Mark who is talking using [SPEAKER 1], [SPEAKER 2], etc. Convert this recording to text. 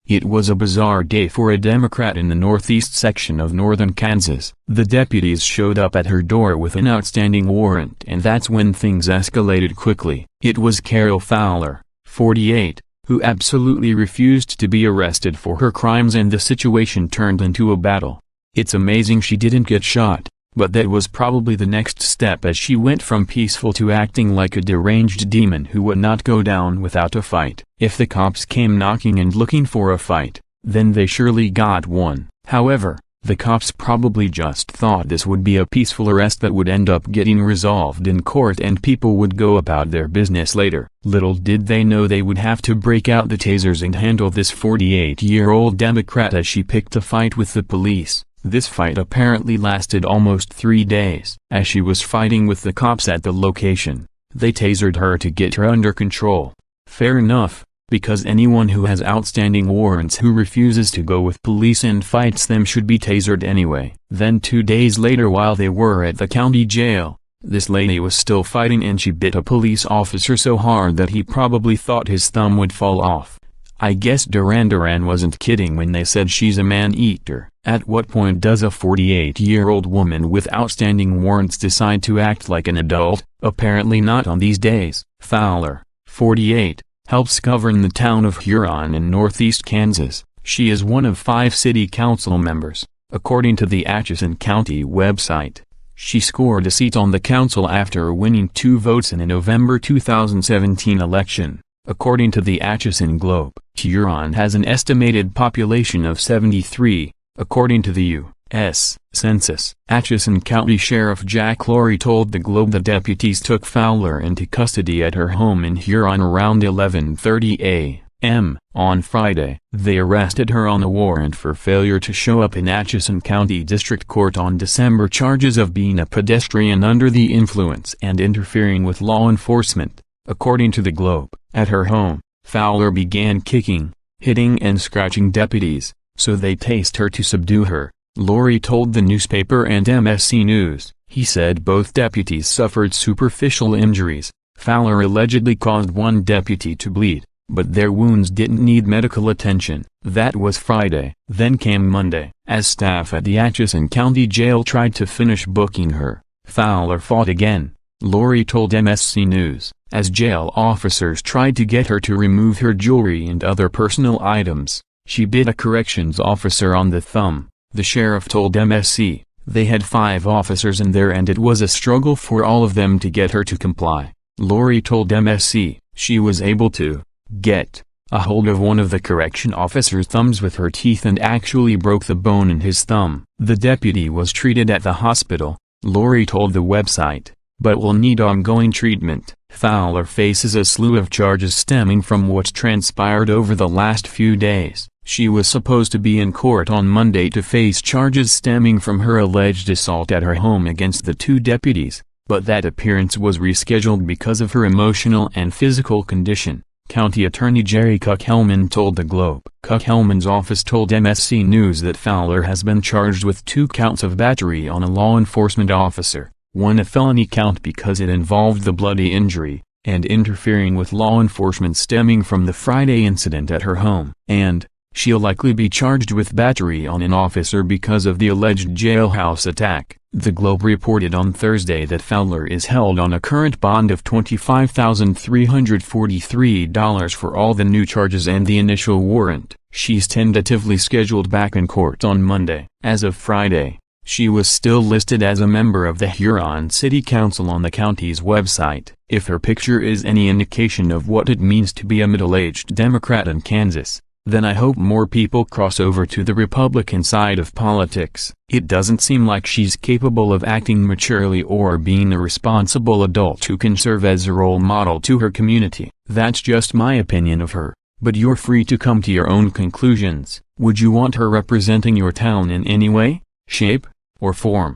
[SPEAKER 1] It was a bizarre day for a Democrat in the northeast section of northern Kansas. The deputies showed up at her door with an outstanding warrant, and that's when things escalated quickly. It was Carol Fowler, 48, who absolutely refused to be arrested for her crimes, and the situation turned into a battle. It's amazing she didn't get shot, but that was probably the next step, as she went from peaceful to acting like a deranged demon who would not go down without a fight. If the cops came knocking and looking for a fight, then they surely got one. However, the cops probably just thought this would be a peaceful arrest that would end up getting resolved in court and people would go about their business later. Little did they know they would have to break out the tasers and handle this 48-year-old Democrat as she picked a fight with the police. This fight apparently lasted almost 3 days. As she was fighting with the cops at the location, they tasered her to get her under control. Fair enough, because anyone who has outstanding warrants who refuses to go with police and fights them should be tasered anyway. Then 2 days later, while they were at the county jail, this lady was still fighting and she bit a police officer so hard that he probably thought his thumb would fall off. I guess Duran wasn't kidding when they said she's a man-eater. At what point does a 48-year-old woman with outstanding warrants decide to act like an adult? Apparently not on these days. Fowler, 48, helps govern the town of Huron in northeast Kansas. She is one of 5 city council members, according to the Atchison County website. She scored a seat on the council after winning 2 votes in a November 2017 election. According to the Atchison Globe, Huron has an estimated population of 73, according to the U.S. Census. Atchison County Sheriff Jack Lowry told the Globe the deputies took Fowler into custody at her home in Huron around 11:30 a.m. on Friday. They arrested her on a warrant for failure to show up in Atchison County District Court on December, charges of being a pedestrian under the influence and interfering with law enforcement. According to the Globe, at her home, Fowler began kicking, hitting and scratching deputies, so they tased her to subdue her, Lowry told the newspaper and MSC News. He said both deputies suffered superficial injuries. Fowler allegedly caused one deputy to bleed, but their wounds didn't need medical attention. That was Friday. Then came Monday. As staff at the Atchison County Jail tried to finish booking her, Fowler fought again, Lowry told MSC News, as jail officers tried to get her to remove her jewelry and other personal items. She bit a corrections officer on the thumb, the sheriff told MSC. They had 5 officers in there and it was a struggle for all of them to get her to comply. Lowry told MSC, she was able to get a hold of one of the correction officer's thumbs with her teeth and actually broke the bone in his thumb. The deputy was treated at the hospital, Lowry told the website, but will need ongoing treatment. Fowler faces a slew of charges stemming from what's transpired over the last few days. She was supposed to be in court on Monday to face charges stemming from her alleged assault at her home against the 2 deputies, but that appearance was rescheduled because of her emotional and physical condition, County Attorney Jerry Kuckelman told the Globe. Kuckelman's office told MSC News that Fowler has been charged with 2 counts of battery on a law enforcement officer, one a felony count because it involved the bloody injury, and interfering with law enforcement stemming from the Friday incident at her home. And she'll likely be charged with battery on an officer because of the alleged jailhouse attack. The Globe reported on Thursday that Fowler is held on a current bond of $25,343 for all the new charges and the initial warrant. She's tentatively scheduled back in court on Monday. As of Friday, she was still listed as a member of the Huron City Council on the county's website. If her picture is any indication of what it means to be a middle-aged Democrat in Kansas, then I hope more people cross over to the Republican side of politics. It doesn't seem like she's capable of acting maturely or being a responsible adult who can serve as a role model to her community. That's just my opinion of her, but you're free to come to your own conclusions. Would you want her representing your town in any way, shape, or form?